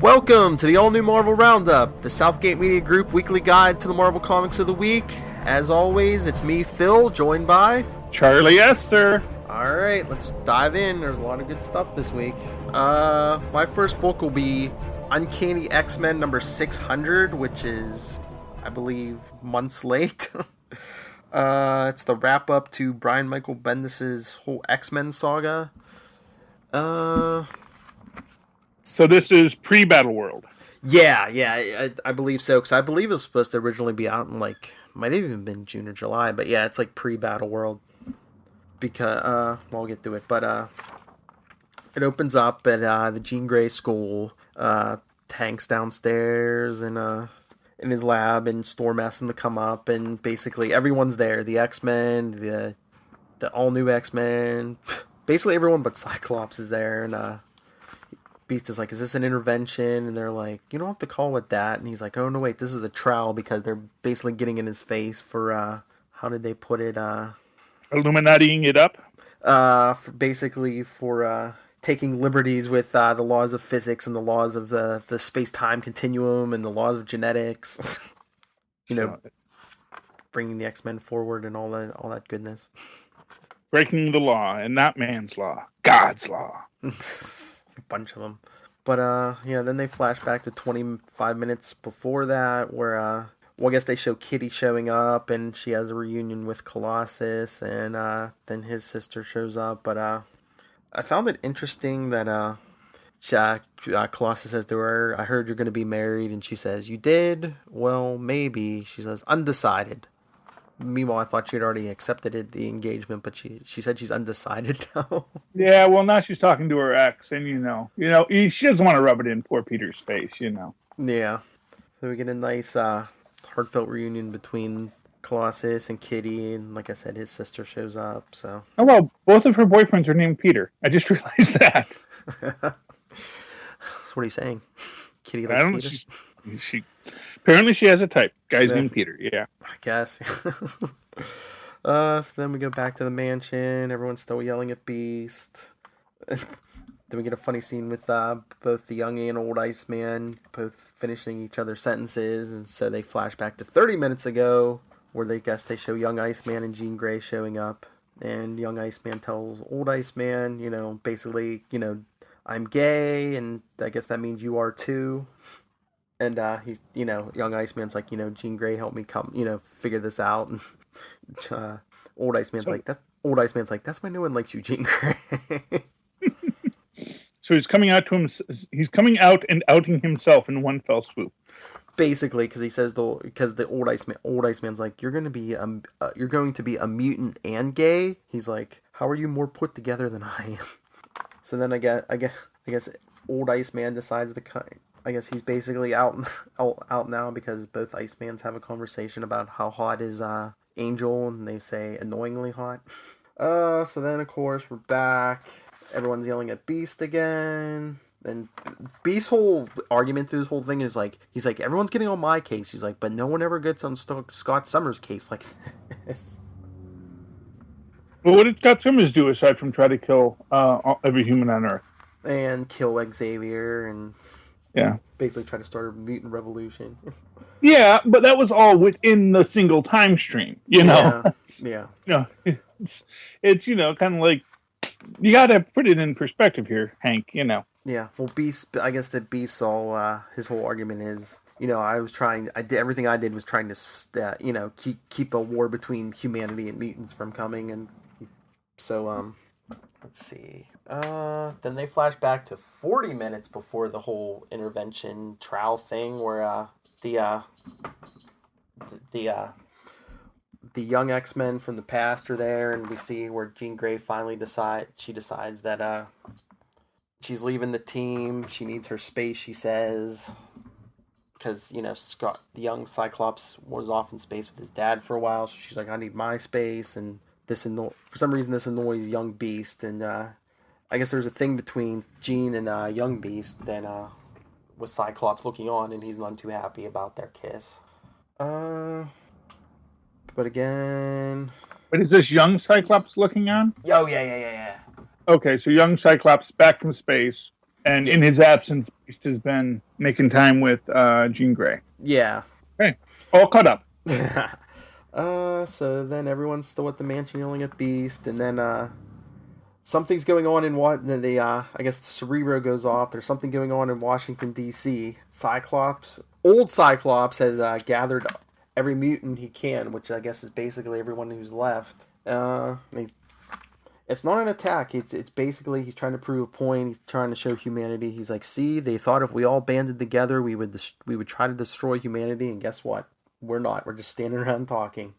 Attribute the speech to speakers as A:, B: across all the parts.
A: Welcome to the All New Marvel Roundup, the Southgate Media Group weekly guide to the Marvel Comics of the week. As always, it's me, Phil, joined by
B: Charlie, Esther.
A: Alright, let's dive in. There's a lot of good stuff this week. My first book will be Uncanny X-Men number 600, which is, I believe, months late. It's the wrap-up to Brian Michael Bendis' whole X-Men saga.
B: So this is pre-Battle World.
A: Yeah, I believe so, because I believe it was supposed to originally be out in, might have even been June or July, but yeah, it's pre-Battle World. Because, I'll get to it, but, it opens up at, the Jean Grey school. Hank's downstairs in his lab, and Storm asks him to come up, and basically everyone's there. The X-Men, the all-new X-Men, basically everyone but Cyclops is there, and, Beast is like, is this an intervention? And they're like, you don't have to call it that. And he's like, oh no, wait, this is a trial, because they're basically getting in his face for, how did they put it?
B: Illuminatiing it up?
A: For taking liberties with the laws of physics and the laws of the space-time continuum and the laws of genetics. Bringing the X-Men forward and all that goodness.
B: Breaking the law, and not man's law. God's law.
A: A bunch of them. But, then they flash back to 25 minutes before that, where, I guess they show Kitty showing up, and she has a reunion with Colossus, and, then his sister shows up, but, I found it interesting that, Colossus says to her, I heard you're going to be married, and she says, you did? Well, maybe. She says, undecided. Meanwhile, I thought she had already accepted the engagement, but she said she's undecided now.
B: Yeah, well, now she's talking to her ex, and she doesn't want to rub it in poor Peter's face,
A: Yeah. So we get a nice, heartfelt reunion between Colossus and Kitty, and like I said, his sister shows up, so.
B: Oh, well, both of her boyfriends are named Peter. I just realized that.
A: So what are you saying? Kitty likes Peter?
B: She apparently she has a type. Guy's named Peter, yeah.
A: I guess. So then we go back to the mansion. Everyone's still yelling at Beast. Then we get a funny scene with both the young and old Iceman both finishing each other's sentences. And so they flash back to 30 minutes ago, where they show young Iceman and Jean Grey showing up. And young Iceman tells old Iceman, basically, I'm gay, and I guess that means you are too. And, he's, young Iceman's like, Jean Grey helped me figure this out. And, old Iceman's like, that's why no one likes you, Jean Grey.
B: So he's coming out and outing himself in one fell swoop.
A: Basically, because he says the old Iceman's like, you're going to be a mutant and gay. He's like, how are you more put together than I am? So then I guess old Iceman decides I guess he's basically out now, because both Icemans have a conversation about how hot is Angel, and they say annoyingly hot. So then of course we're back. Everyone's yelling at Beast again. And Beast's whole argument through this whole thing is he's like, everyone's getting on my case. He's like, but no one ever gets on Scott Summers' case like this.
B: Well, what did Scott Summers do aside from try to kill every human on Earth?
A: And kill Xavier, and basically try to start a mutant revolution.
B: Yeah, but that was all within the single time stream,
A: Yeah.
B: It's kind of like, you got to put it in perspective here, Hank.
A: Yeah. Well, Beast. I guess that Beast saw his whole argument is, everything I did was trying to, keep a war between humanity and mutants from coming, and so let's see. Then they flash back to 40 minutes before the whole intervention trial thing, where the young X-Men from the past are there, and we see where Jean Grey finally decides that she's leaving the team. She needs her space, she says, because Scott, the young Cyclops, was off in space with his dad for a while, so she's like, I need my space, and for some reason this annoys young Beast, and I guess there's a thing between Jean and young Beast, then with Cyclops looking on, and he's none too happy about their kiss. But again...
B: But is this young Cyclops looking on?
A: Oh, yeah.
B: Okay, so young Cyclops back from space. And
A: Yeah.
B: in his absence, Beast has been making time with Jean Grey.
A: Yeah.
B: Okay, all caught up.
A: So then everyone's still at the mansion yelling at Beast, and then something's going on in what? Then I guess the Cerebro goes off. There's something going on in Washington D.C. Old Cyclops has gathered every mutant he can, which I guess is basically everyone who's left. It's not an attack. It's basically he's trying to prove a point. He's trying to show humanity. He's like, see, they thought if we all banded together, we would try to destroy humanity, and guess what? We're not. We're just standing around talking.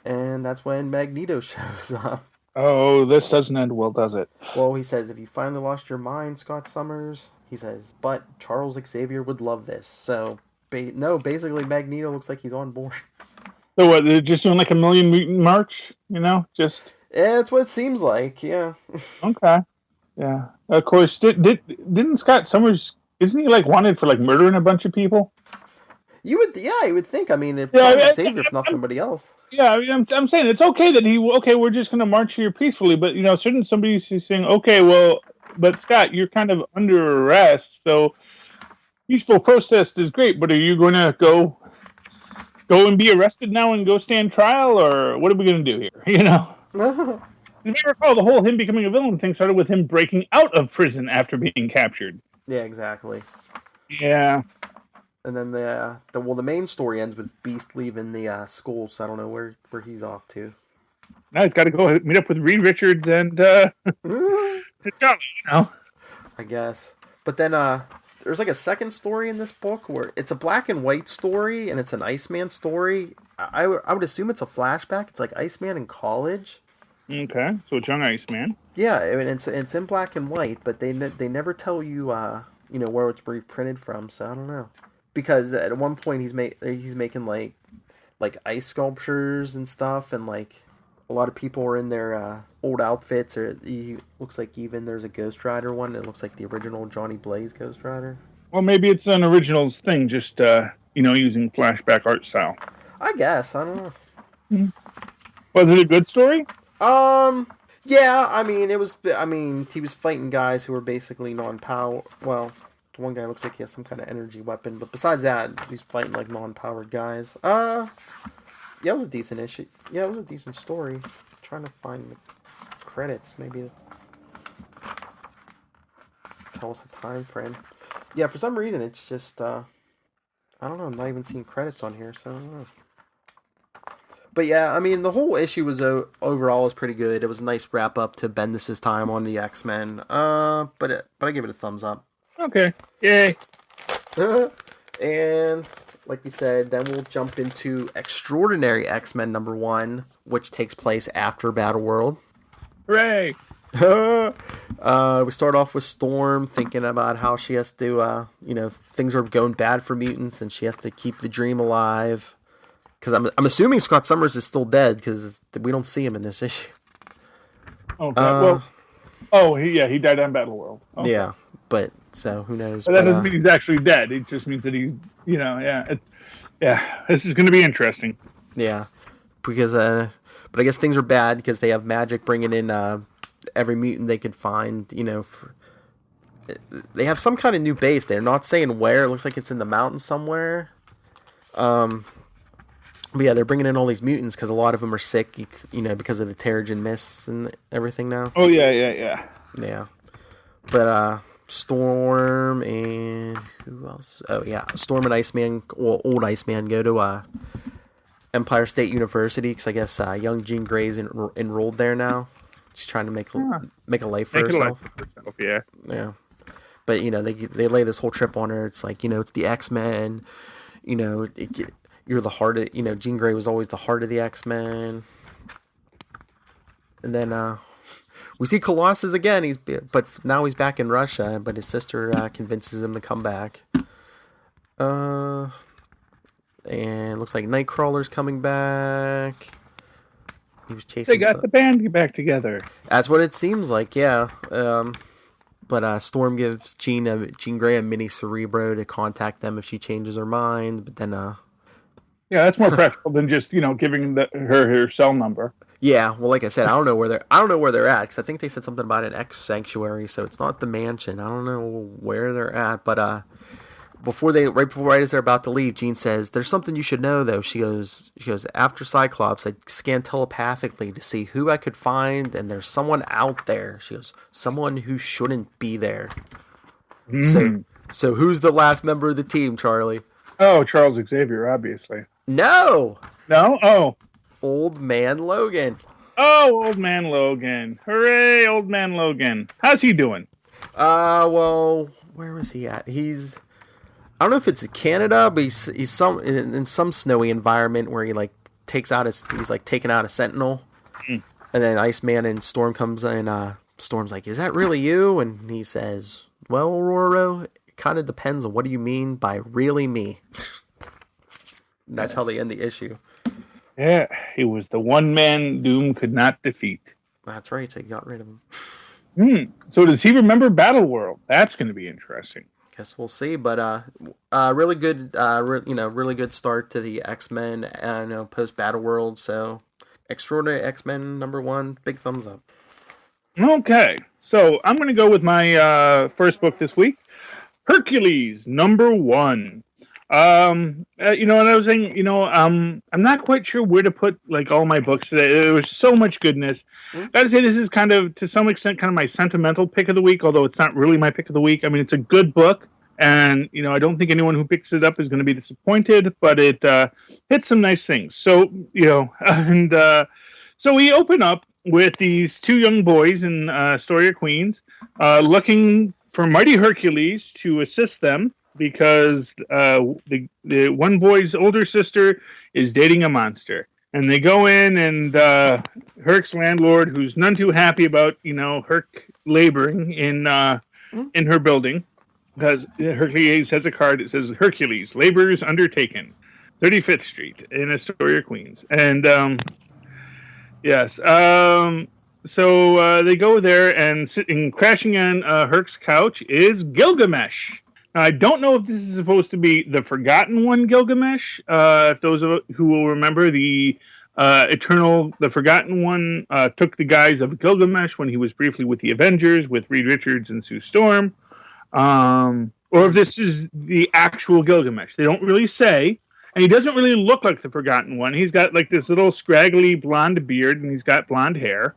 A: And that's when Magneto shows up.
B: Oh, this doesn't end well, does it?
A: Well, he says, if you finally lost your mind, Scott Summers, he says, but Charles Xavier would love this. So, no, basically Magneto looks like he's on board.
B: So what, they're just doing like a million mutant march? Just...
A: Yeah, it's what it seems like, yeah.
B: Okay. Yeah. Of course, didn't Scott Summers, isn't he like wanted for like murdering a bunch of people?
A: You would think. I mean, probably Xavier, if not somebody else.
B: Yeah, I mean, I'm saying it's okay that we're just going to march here peacefully, but shouldn't somebody be saying, okay, well, but Scott, you're kind of under arrest, so peaceful protest is great, but are you going to go and be arrested now and go stand trial, or what are we going to do here? If you recall, the whole him becoming a villain thing started with him breaking out of prison after being captured.
A: Yeah, exactly.
B: Yeah.
A: And then the main story ends with Beast leaving the school, so I don't know where he's off to.
B: Now he's got to go meet up with Reed Richards and to Charlie,
A: I guess. But then there's like a second story in this book where it's a black and white story and it's an Iceman story. I would assume it's a flashback. It's like Iceman in college.
B: Okay, so it's young Iceman.
A: Yeah, I mean it's in black and white, but they never tell you where it's reprinted from. So I don't know. Because at one point he's making like ice sculptures and stuff, and like a lot of people are in their old outfits. Or he looks like even there's a Ghost Rider one. It looks like the original Johnny Blaze Ghost Rider.
B: Well, maybe it's an originals thing, just using flashback art style.
A: I guess I don't know.
B: Mm-hmm. Was it a good story?
A: Yeah. I mean, it was. I mean, he was fighting guys who were basically non-power. Well. One guy looks like he has some kind of energy weapon, but besides that, he's fighting like non-powered guys. Yeah, it was a decent issue. Yeah, it was a decent story. I'm trying to find the credits, maybe tell us a time frame. Yeah, for some reason it's just I don't know. I'm not even seeing credits on here, so I don't know. But yeah, I mean, the whole issue was overall was pretty good. It was a nice wrap up to Bendis' time on the X-Men. But I give it a thumbs up.
B: Okay. Yay.
A: And like we said, then we'll jump into Extraordinary X-Men #1, which takes place after Battle World.
B: Hooray!
A: We start off with Storm thinking about how she has to, things are going bad for mutants and she has to keep the dream alive. Because I'm assuming Scott Summers is still dead because we don't see him in this issue.
B: Okay. He died on Battle World. Okay.
A: Yeah, but so who knows?
B: But that doesn't mean he's actually dead. It just means that he's, this is going to be interesting.
A: Yeah, because but I guess things are bad because they have Magic bringing in every mutant they could find. They have some kind of new base. They're not saying where. It looks like it's in the mountains somewhere. But yeah, they're bringing in all these mutants because a lot of them are sick, because of the Terrigen mists and everything now.
B: Oh, yeah.
A: Yeah. But Storm and who else? Oh, yeah. Storm and Iceman, old Iceman, go to Empire State University because I guess young Jean Grey's enrolled there now. She's trying to make a life for herself.
B: Yeah.
A: Yeah. But, they lay this whole trip on her. It's like, it's the X-Men, you're the heart of, Jean Grey was always the heart of the X-Men. And then we see Colossus again. But now he's back in Russia. But his sister convinces him to come back. And it looks like Nightcrawler's coming back. He was chasing.
B: They got the band back together.
A: That's what it seems like. Yeah. But Storm gives Jean Grey a mini Cerebro to contact them if she changes her mind. But then
B: Yeah, that's more practical than just giving her cell number.
A: Yeah, well, like I said, I don't know where they're at because I think they said something about an X sanctuary, so it's not the mansion. I don't know where they're at, but right as they're about to leave, Jean says, "There's something you should know, though." She goes, after Cyclops, I scanned telepathically to see who I could find, and there's someone out there. She goes, someone who shouldn't be there. So,
B: Mm.
A: so who's the last member of the team, Charlie?
B: Oh, Charles Xavier, obviously.
A: No,
B: No? Oh.
A: Old Man Logan.
B: Oh, Old Man Logan. Hooray, Old Man Logan. How's he doing?
A: Well, where was he at? I don't know if it's Canada, but he's in some snowy environment where he like he's like taking out a Sentinel, and then Iceman and Storm comes in. Storm's like, "Is that really you?" And he says, "Well, Aurora, it kind of depends on what do you mean by really me." And that's how they end the issue.
B: Yeah, he was the one man Doom could not defeat.
A: That's right. So he got rid of him.
B: So does he remember Battleworld? That's going to be interesting.
A: Guess we'll see, but really good, really good start to the X-Men, post Battleworld. So, Extraordinary X-Men #1, big thumbs up.
B: Okay, so I'm going to go with my first book this week, Hercules #1. And I was saying, I'm not quite sure where to put like all my books today. There was so much goodness. Gotta say, this is kind of, to some extent, kind of my sentimental pick of the week, although it's not really my pick of the week. I mean, it's a good book, and I don't think anyone who picks it up is going to be disappointed, but it hits some nice things. So so we open up with these two young boys in Astoria, Queens, looking for mighty Hercules to assist them, because the one boy's older sister is dating a monster. And they go in, and Herc's landlord, who's none too happy about, Herc laboring in her building, because Hercules has a card that says, Hercules, labors undertaken, 35th Street in Astoria, Queens. And, yes. So they go there, and sitting, crashing on Herc's couch is Gilgamesh. I don't know if this is supposed to be the Forgotten One Gilgamesh. If those who will remember, the Forgotten One took the guise of Gilgamesh when he was briefly with the Avengers, with Reed Richards and Sue Storm. Or if this is the actual Gilgamesh. They don't really say. And he doesn't really look like the Forgotten One. He's got like this little scraggly blonde beard, and he's got blonde hair.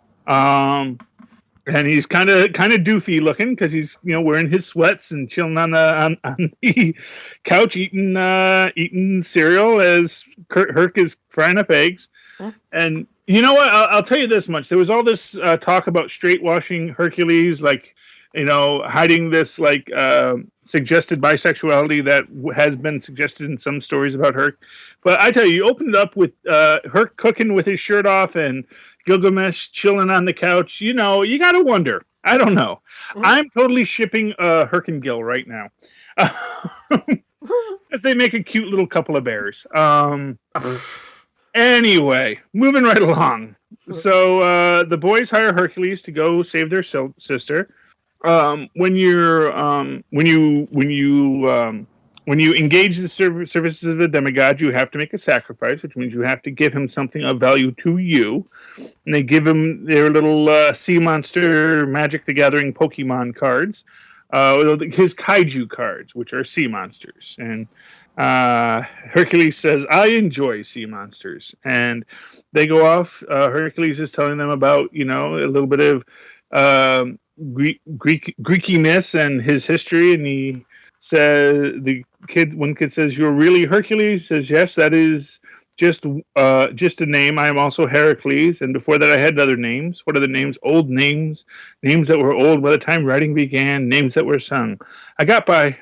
B: And he's kind of doofy looking, because he's wearing his sweats and chilling on the couch eating cereal as Herc is frying up eggs. And you know what? I'll tell you this much: there was all this talk about straight washing Hercules, like hiding this like suggested bisexuality that has been suggested in some stories about Herc. But I tell you, you open it up with Herc cooking with his shirt off and Gilgamesh chilling on the couch. You got to wonder. I don't know. I'm totally shipping Herc and Gil right now. As they make a cute little couple of bears. Anyway, moving right along. So the boys hire Hercules to go save their sister. When you engage the services of a demigod, you have to make a sacrifice, which means you have to give him something of value to you. And they give him their little sea monster Magic the Gathering Pokemon cards, his kaiju cards, which are sea monsters. And Hercules says, "I enjoy sea monsters." And they go off. Hercules is telling them about a little bit of Greekiness and his history, and he says, one kid says, "You're really Hercules?" Says, "Yes, that is just a name. I am also Heracles, and before that I had other names." "What are the names?" "Old names that were old by the time writing began, names that were sung. I go by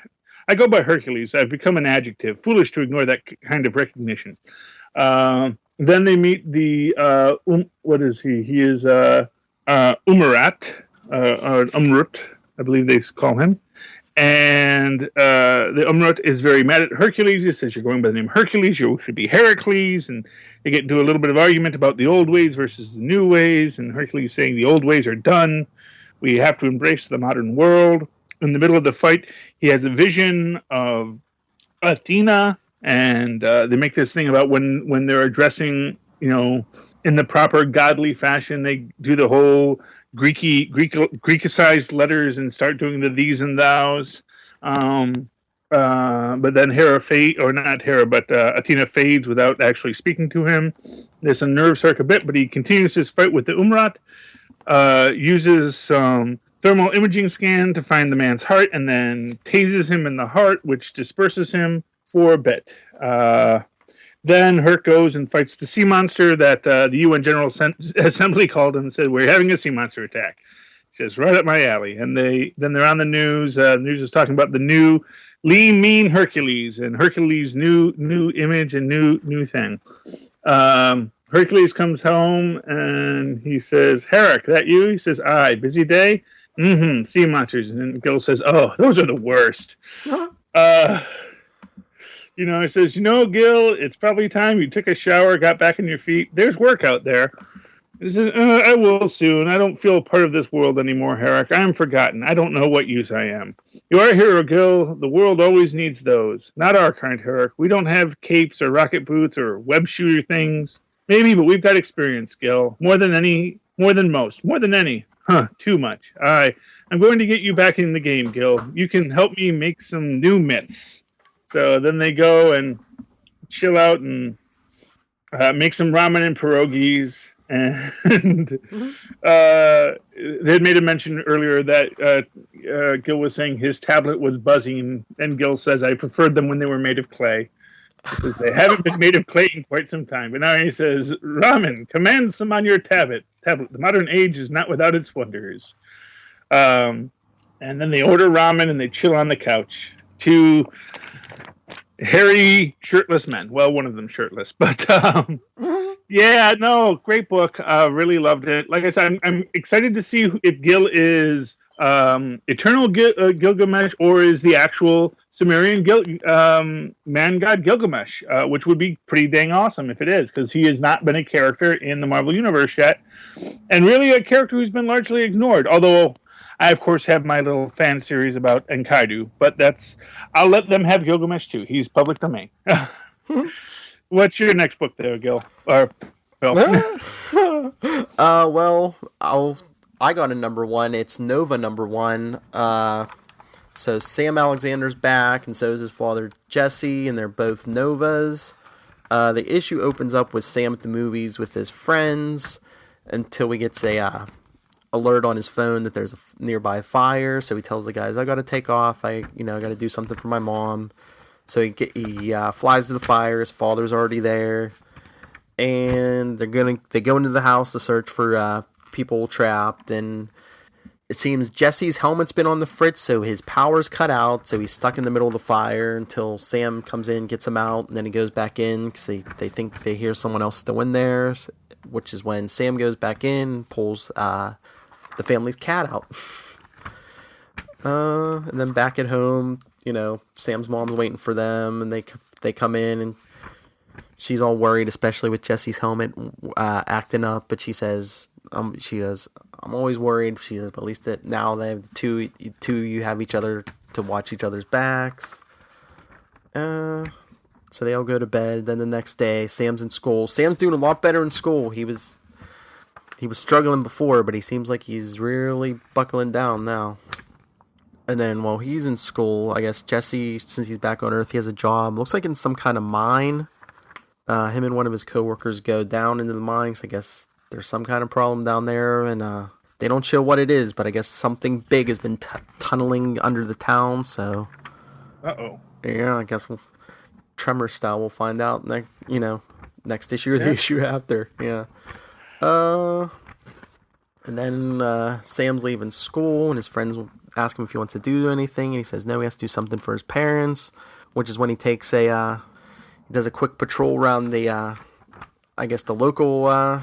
B: Hercules. I've become an adjective. Foolish to ignore that kind of recognition." Then they meet the what is he? He is Umarat. Umrut, I believe they call him. And the Umrut is very mad at Hercules. He says, "You're going by the name Hercules. You should be Heracles." And they get into a little bit of argument about the old ways versus the new ways. And Hercules saying the old ways are done. We have to embrace the modern world. In the middle of the fight, he has a vision of Athena and they make this thing about when they're addressing, in the proper godly fashion, they do the whole Greekicized letters and start doing the these and thous. But then Athena fades without actually speaking to him. This unnerves Herc a bit, but he continues his fight with the Umrat. Uses some thermal imaging scan to find the man's heart, and then tases him in the heart, which disperses him for a bit. Then Herc goes and fights the sea monster that the UN General Assembly called and said, "We're having a sea monster attack." He says, "Right up my alley." And they're on the news. The news is talking about the new lean, mean Hercules and Hercules' new image and new thing. Hercules comes home and he says, "Herrick, that you?" He says, "Aye, busy day?" "Mm-hmm, sea monsters." And Gil says, "Oh, those are the worst." He says, "Gil, it's probably time you took a shower, got back on your feet. There's work out there." He says, "I will soon. I don't feel part of this world anymore, Herrick. I am forgotten. I don't know what use I am. You are a hero, Gil. The world always needs those. Not our kind, Herrick. We don't have capes or rocket boots or web shooter things. Maybe, but we've got experience, Gil. More than any. Huh, too much. I'm going to get you back in the game, Gil. You can help me make some new myths." So then they go and chill out and make some ramen and pierogies. And they had made a mention earlier that Gil was saying his tablet was buzzing, and Gil says, "I preferred them when they were made of clay." He says, "They haven't been made of clay in quite some time." But now he says, "Ramen, command some on your tablet. The modern age is not without its wonders." And then they order ramen and they chill on the couch. Two hairy, shirtless men. Well, one of them shirtless, but great book. Really loved it. Like I said, I'm excited to see if Gil is Eternal Gilgamesh or is the actual Sumerian man god Gilgamesh, which would be pretty dang awesome if it is, because he has not been a character in the Marvel Universe yet, and really a character who's been largely ignored. Although I, of course, have my little fan series about Enkidu, but I'll let them have Gilgamesh too. He's public domain. What's your next book there, Gil? Or Phil?
A: I got a number one. It's Nova number one. So Sam Alexander's back, and so is his father Jesse, and they're both Novas. The issue opens up with Sam at the movies with his friends until he gets a alert on his phone that there's a nearby fire. So he tells the guys, "I got to take off. I got to do something for my mom." So he flies to the fire. His father's already there, and they go into the house to search for people trapped. And it seems Jesse's helmet's been on the fritz, so his power's cut out. So he's stuck in the middle of the fire until Sam comes in, gets him out, and then he goes back in because they think they hear someone else still in there. Which is when Sam goes back in, pulls the family's cat out. And then back at home, Sam's mom's waiting for them, and they come in, and she's all worried, especially with Jesse's helmet acting up. But she says, "I'm always worried." She says, "But at least now they have two. You have each other to watch each other's backs." So they all go to bed. Then the next day, Sam's in school. Sam's doing a lot better in school. He was struggling before, but he seems like he's really buckling down now. And then while he's in school, I guess Jesse, since he's back on Earth, he has a job. Looks like in some kind of mine. Him and one of his coworkers go down into the mines. I guess there's some kind of problem down there, and they don't show what it is, but I guess something big has been tunneling under the town. So, yeah, I guess Tremor style, we'll find out next issue or the issue after. Yeah. And then Sam's leaving school, and his friends will ask him if he wants to do anything, and he says no, he has to do something for his parents, which is when he takes he does a quick patrol around the local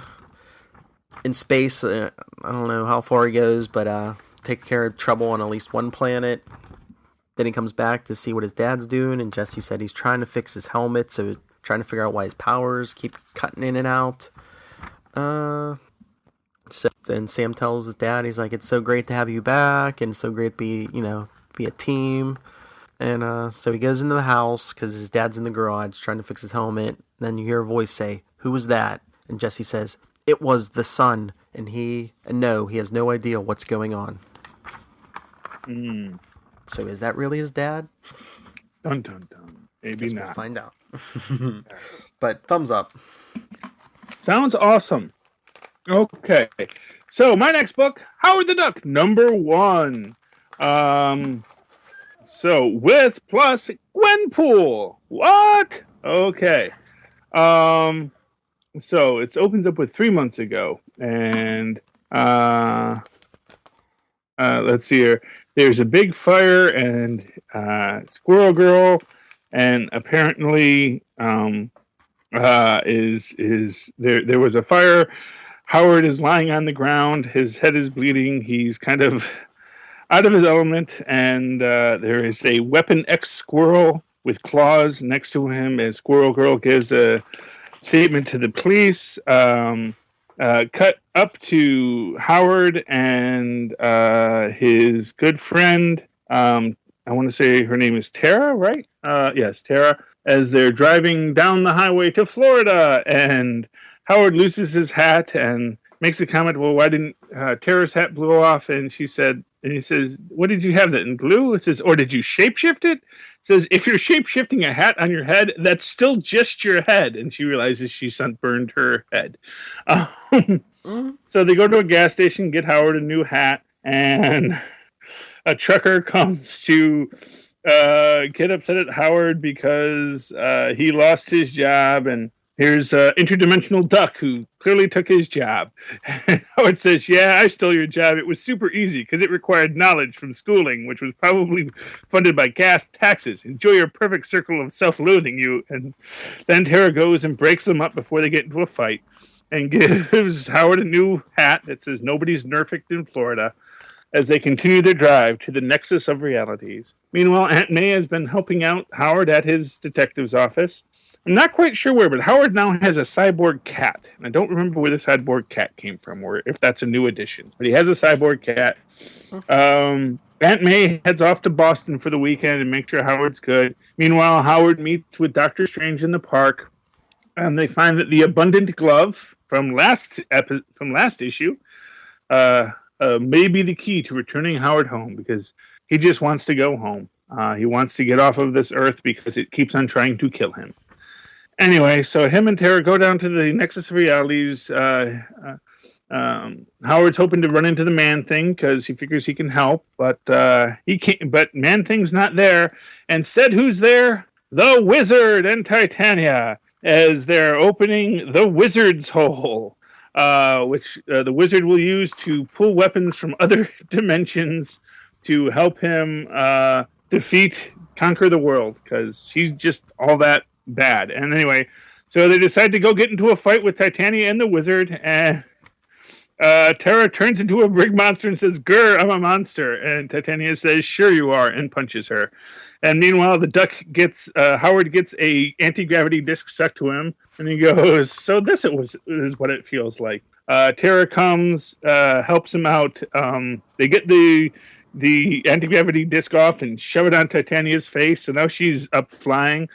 A: in space. I don't know how far he goes, but take care of trouble on at least one planet. Then he comes back to see what his dad's doing, and Jesse said he's trying to fix his helmet, so trying to figure out why his powers keep cutting in and out. So then Sam tells his dad, he's like, "It's so great to have you back, and it's so great to be a team." And so he goes into the house because his dad's in the garage trying to fix his helmet. Then you hear a voice say, "Who was that?" And Jesse says, "It was the son." And he has no idea what's going on. So is that really his dad?
B: Dun dun dun. Maybe not.
A: We'll find out. But thumbs up.
B: Sounds awesome. Okay. So my next book, Howard the Duck, #1. So with plus Gwenpool. What? Okay. So it opens up with 3 months ago, and let's see here. There's a big fire, and Squirrel Girl, and apparently is there was a fire. Howard is lying on the ground. His head is bleeding. He's kind of out of his element, and there is a Weapon X squirrel with claws next to him as Squirrel Girl gives a statement to the police. Cut up to Howard and his good friend. I want to say her name is Tara, right? Yes, Tara. As they're driving down the highway to Florida, and Howard loses his hat and makes a comment, well, why didn't Tara's hat blow off? And he says, what did you have that in glue? It says, or did you shapeshift it? It says, if you're shapeshifting a hat on your head, that's still just your head. And she realizes she sunburned her head. So they go to a gas station, get Howard a new hat, and a trucker comes to get upset at Howard because he lost his job, and here's an interdimensional duck who clearly took his job. And Howard says, yeah, I stole your job. It was super easy because it required knowledge from schooling, which was probably funded by gas taxes. Enjoy your perfect circle of self-loathing, you. And then Tara goes and breaks them up before they get into a fight and gives Howard a new hat that says nobody's perfect in Florida as they continue their drive to the nexus of realities. Meanwhile, Aunt May has been helping out Howard at his detective's office. I'm not quite sure where, but Howard now has a cyborg cat. And I don't remember where the cyborg cat came from, or if that's a new addition. But he has a cyborg cat. Aunt May heads off to Boston for the weekend and make sure Howard's good. Meanwhile, Howard meets with Dr. Strange in the park, and they find that the abundant glove from last issue may be the key to returning Howard home, because he just wants to go home. He wants to get off of this earth because it keeps on trying to kill him. Anyway, so him and Tara go down to the Nexus of Realities. Howard's hoping to run into the Man-Thing because he figures he can help, but he can't. But Man-Thing's not there. Instead, who's there? The Wizard and Titania, as they're opening the Wizard's Hole, which the Wizard will use to pull weapons from other dimensions to help him conquer the world, because he's just all that bad. And anyway, so they decide to go get into a fight with Titania and the Wizard, and Tara turns into a big monster and says, "Grr, I'm a monster." And Titania says, "Sure you are," and punches her. And meanwhile, the duck Howard gets a anti-gravity disc stuck to him, and he goes, "So this is what it feels like." Tara comes, helps him out. They get the anti-gravity disc off and shove it on Titania's face, so now she's up flying.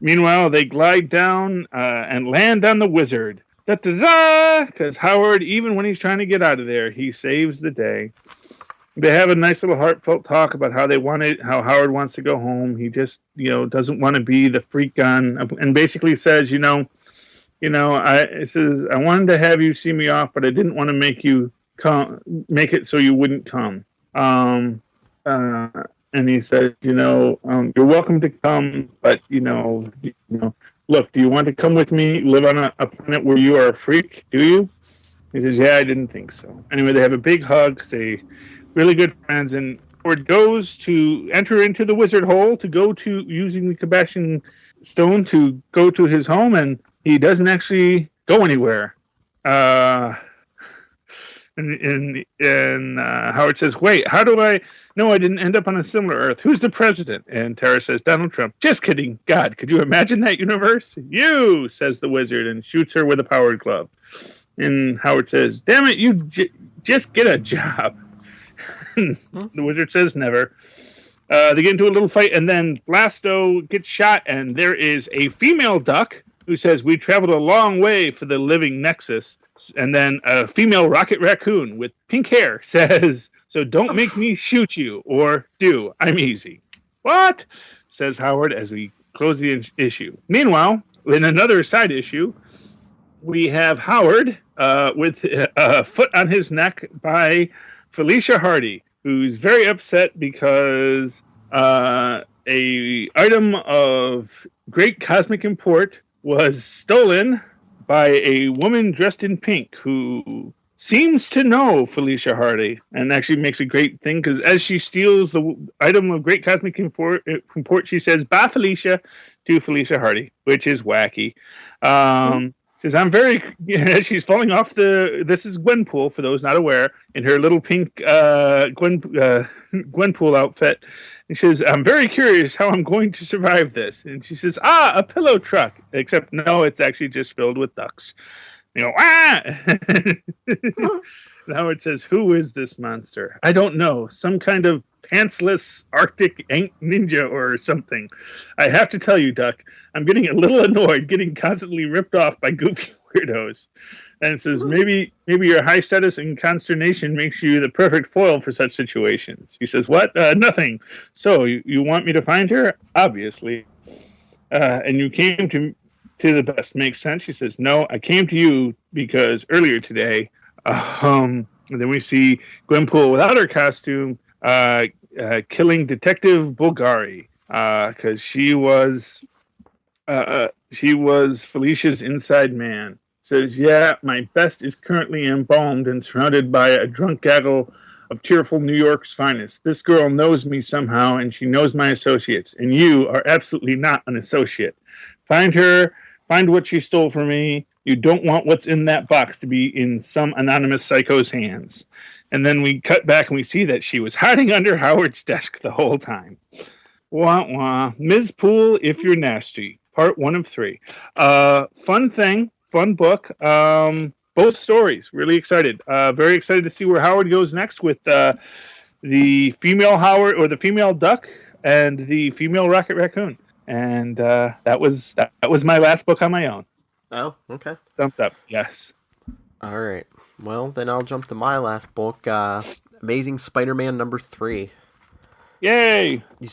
B: Meanwhile, they glide down and land on the Wizard. Da-da-da! Because Howard, even when he's trying to get out of there, he saves the day. They have a nice little heartfelt talk about how how Howard wants to go home. He just, doesn't want to be the freak on, and basically says, I wanted to have you see me off, but I didn't want to make it so you wouldn't come. And he said, you're welcome to come, but look, do you want to come with me, live on a planet where you are a freak? Do you? He says, yeah, I didn't think so. Anyway, they have a big hug. They really good friends, and Howard goes to enter into the Wizard Hole to go to using the Kardashian Stone to go to his home, and he doesn't actually go anywhere. And Howard says, wait, how do I know I didn't end up on a similar Earth? Who's the president? And Tara says, Donald Trump. Just kidding. God, could you imagine that universe? You, says the Wizard, and shoots her with a powered glove. And Howard says, damn it, you just get a job. The Wizard says never. They get into a little fight, and then Blasto gets shot, and there is a female duck who says, "We traveled a long way for the living Nexus." And then a female rocket raccoon with pink hair says, "So don't make me shoot you, or do. I'm easy." "What?" says Howard as we close the issue. Meanwhile, in another side issue, we have Howard with a foot on his neck by Felicia Hardy, who's very upset because a item of great cosmic import was stolen by a woman dressed in pink who seems to know Felicia Hardy, and actually makes a great thing because as she steals the item of great cosmic import, she says, "Bye, Felicia," to Felicia Hardy, which is wacky. Says, "I'm very," she's falling off this is Gwenpool, for those not aware, in her little pink Gwenpool outfit. And she says, "I'm very curious how I'm going to survive this." And she says, "A pillow truck." Except, no, it's actually just filled with ducks. You go, "Ah!" Now it says, "Who is this monster?" "I don't know. Some kind of pantsless Arctic ninja or something. I have to tell you, Duck, I'm getting a little annoyed getting constantly ripped off by goofy weirdos." And it says, maybe your high status and consternation makes you the perfect foil for such situations." He says, "What? Nothing. So, you want me to find her?" "Obviously. And you came to the best. Makes sense." She says, "No, I came to you because earlier today," and then we see Gwenpool without her costume, killing Detective Bulgari, because she was Felicia's inside man. Says, "Yeah, my best is currently embalmed and surrounded by a drunk gaggle of tearful New York's finest. This girl knows me somehow, and she knows my associates, and you are absolutely not an associate. Find her, find what she stole from me. You don't want what's in that box to be in some anonymous psycho's hands." And then we cut back and we see that she was hiding under Howard's desk the whole time. Wah, wah. Ms. Poole, If You're Nasty, part 1 of 3. Fun thing, fun book. Both stories, really excited. Very excited to see where Howard goes next with the female Howard, or the female duck, and the female rocket raccoon. And that was my last book on my own.
A: Oh, okay.
B: Thumbs up, yes.
A: All right. Well, then I'll jump to my last book, Amazing Spider-Man number 3.
B: Yay!
A: You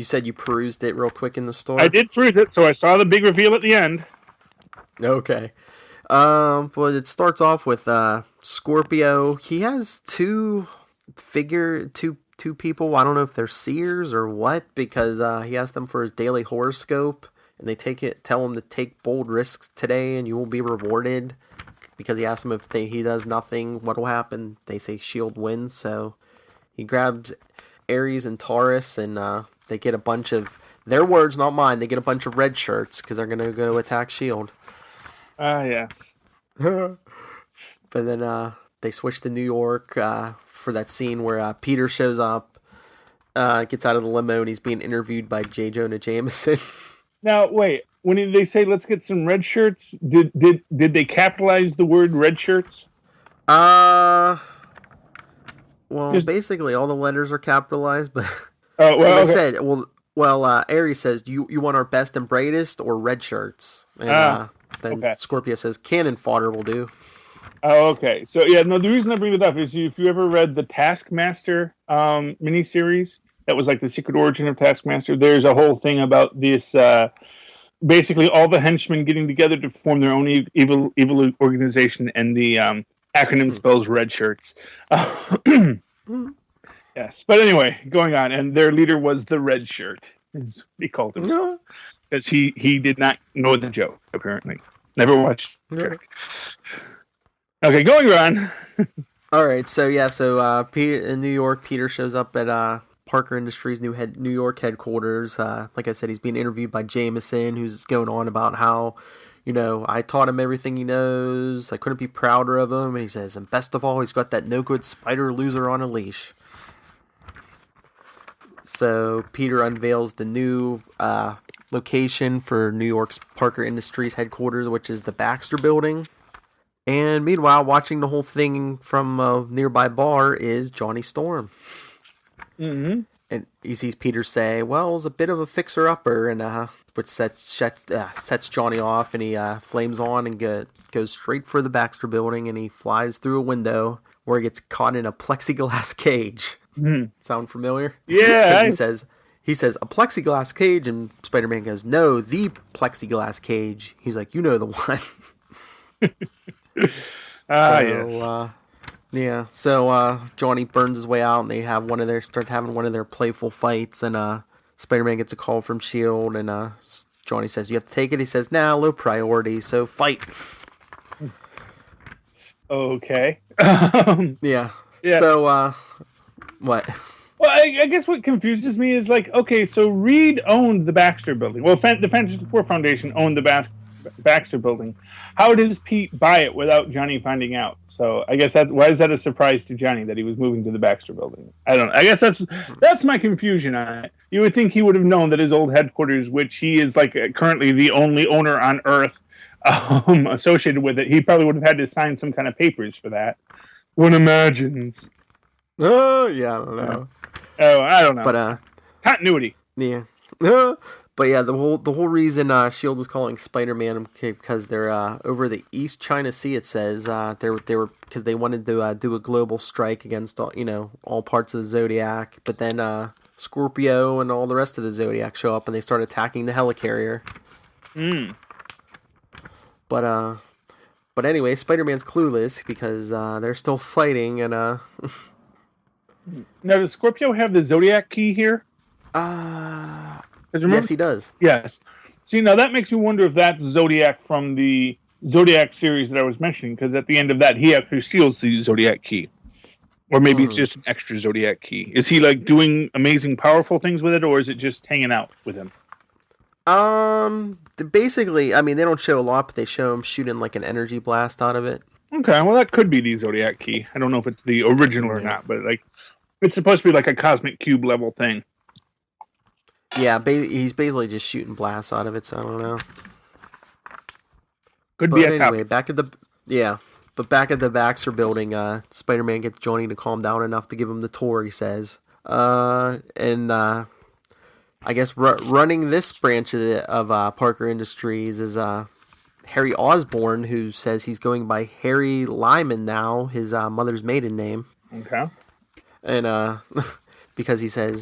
A: said you perused it real quick in the store?
B: I did peruse it, so I saw the big reveal at the end.
A: Okay. But it starts off with Scorpio. He has two people. I don't know if they're seers or what, because he asked them for his daily horoscope, and they tell him to take bold risks today, and you will be rewarded. Because he asked them if he does nothing, what will happen? They say S.H.I.E.L.D. wins, so he grabs Ares and Taurus, and they get a bunch of, their words, not mine, they get a bunch of red shirts, because they're going to go attack S.H.I.E.L.D.
B: Yes.
A: But then they switch to New York for that scene where Peter shows up, gets out of the limo, and he's being interviewed by J. Jonah Jameson.
B: Now, wait. When they say let's get some red shirts, did they capitalize the word red shirts?
A: Well, basically all the letters are capitalized, but
B: well,
A: like I
B: okay.
A: said, Ares says, you want our best and brightest or red shirts? And then okay. Scorpio says cannon fodder will do.
B: Oh, okay. So yeah, no, the reason I bring it up is if you ever read the Taskmaster miniseries, that was like the secret origin of Taskmaster. There's a whole thing about this. Basically, all the henchmen getting together to form their own evil organization, and the acronym spells red shirts. Yes, but anyway, going on, and their leader was the Red Shirt, as he called himself, because he did not know the joke, apparently. Never watched Trick. Okay, going on.
A: All right, so Peter in New York, Peter shows up at Parker Industries' New York headquarters. Like I said, he's being interviewed by Jameson, who's going on about how, I taught him everything he knows. I couldn't be prouder of him. And he says, and best of all, he's got that no-good spider loser on a leash. So Peter unveils the new location for New York's Parker Industries headquarters, which is the Baxter Building. And meanwhile, watching the whole thing from a nearby bar is Johnny Storm.
B: Mm-hmm.
A: and he sees Peter say, "Well, it was a bit of a fixer-upper," and which sets Johnny off, and he flames on and goes straight for the Baxter building, and he flies through a window where he gets caught in a plexiglass cage. Sound familiar?
B: Yeah.
A: He says a plexiglass cage, and Spider-Man goes, "No, the plexiglass cage." He's like, "You know the one."
B: Yes.
A: Yeah. So Johnny burns his way out, and they start having one of their playful fights, and Spider-Man gets a call from Shield, and Johnny says, "You have to take it." He says, "Nah, low priority, so fight."
B: Okay.
A: Yeah.
B: Yeah.
A: So what?
B: Well, I guess what confuses me is like, okay, so Reed owned the Baxter building. Well, the Fantastic Four Foundation owned the Baxter building. How does Pete buy it without Johnny finding out? So I guess why is that a surprise to Johnny that he was moving to the Baxter building? I don't know. I guess that's my confusion on it. You would think he would have known that his old headquarters, which he is like currently the only owner on Earth associated with it, he probably would have had to sign some kind of papers for that. One imagines.
A: Oh, yeah, I don't know.
B: Oh, I don't know.
A: But
B: continuity.
A: Yeah. But yeah, the whole reason Shield was calling Spider-Man because they're over the East China Sea. It says they were because they wanted to do a global strike against all parts of the Zodiac. But then Scorpio and all the rest of the Zodiac show up and they start attacking the helicarrier. But anyway, Spider-Man's clueless because they're still fighting and
B: Now, does Scorpio have the Zodiac key here?
A: Yes, he does.
B: Yes. See, now that makes me wonder if that's Zodiac from the Zodiac series that I was mentioning, because at the end of that, he actually steals the Zodiac key. Or maybe it's just an extra Zodiac key. Is he, like, doing amazing, powerful things with it, or is it just hanging out with him?
A: Basically, I mean, they don't show a lot, but they show him shooting, like, an energy blast out of it.
B: Okay, well, that could be the Zodiac key. I don't know if it's the original or not, but, like, it's supposed to be like a cosmic cube level thing.
A: Yeah, he's basically just shooting blasts out of it, so I don't know.
B: Could be a
A: anyway,
B: copy.
A: back at the Baxter building, Spider-Man gets Johnny to calm down enough to give him the tour, he says. I guess running this branch of Parker Industries is Harry Osborn, who says he's going by Harry Lyman now, his mother's maiden name.
B: Okay.
A: And because he said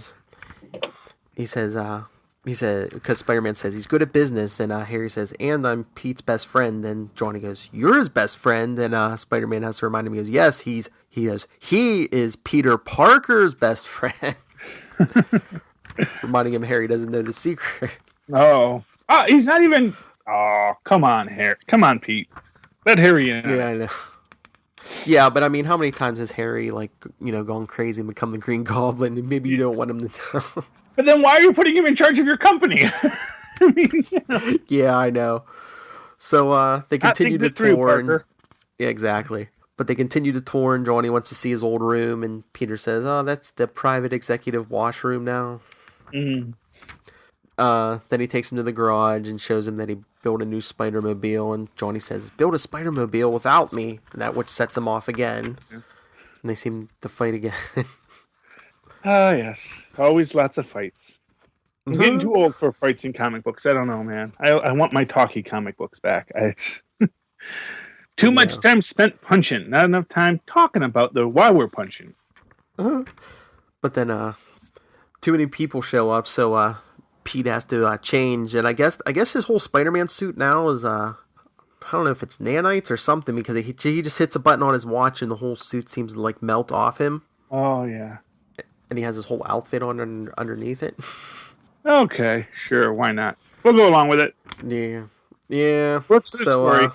A: because Spider-Man says he's good at business, and Harry says, and I'm Pete's best friend. And Johnny goes, "You're his best friend." And Spider-Man has to remind him, he goes, "Yes, he is Peter Parker's best friend." Reminding him Harry doesn't know the secret.
B: He's not even. Oh, come on, Harry. Come on, Pete. Let Harry in.
A: Yeah, I know. Yeah, but I mean, how many times has Harry, gone crazy and become the Green Goblin? And maybe you don't want him to know.
B: But then why are you putting him in charge of your company? I mean,
A: Yeah, I know. So they continue to tour. Yeah, exactly. But they continue to tour, and Johnny wants to see his old room, and Peter says, "Oh, that's the private executive washroom now." Then he takes him to the garage and shows him that he built a new Spider-Mobile, and Johnny says, "Build a Spider-Mobile without me," and that which sets him off again. Yeah. And they seem to fight again.
B: Yes. Always lots of fights. I'm getting too old for fights in comic books. I don't know, man. I want my talkie comic books back. It's too much time spent punching, not enough time talking about why we're punching.
A: But then too many people show up, so Pete has to change, and I guess his whole Spider-Man suit now is I don't know if it's nanites or something, because he just hits a button on his watch and the whole suit seems to like melt off him.
B: Oh yeah.
A: And he has his whole outfit on underneath it.
B: Okay, sure, why not? We'll go along with it.
A: Yeah.
B: What's the story?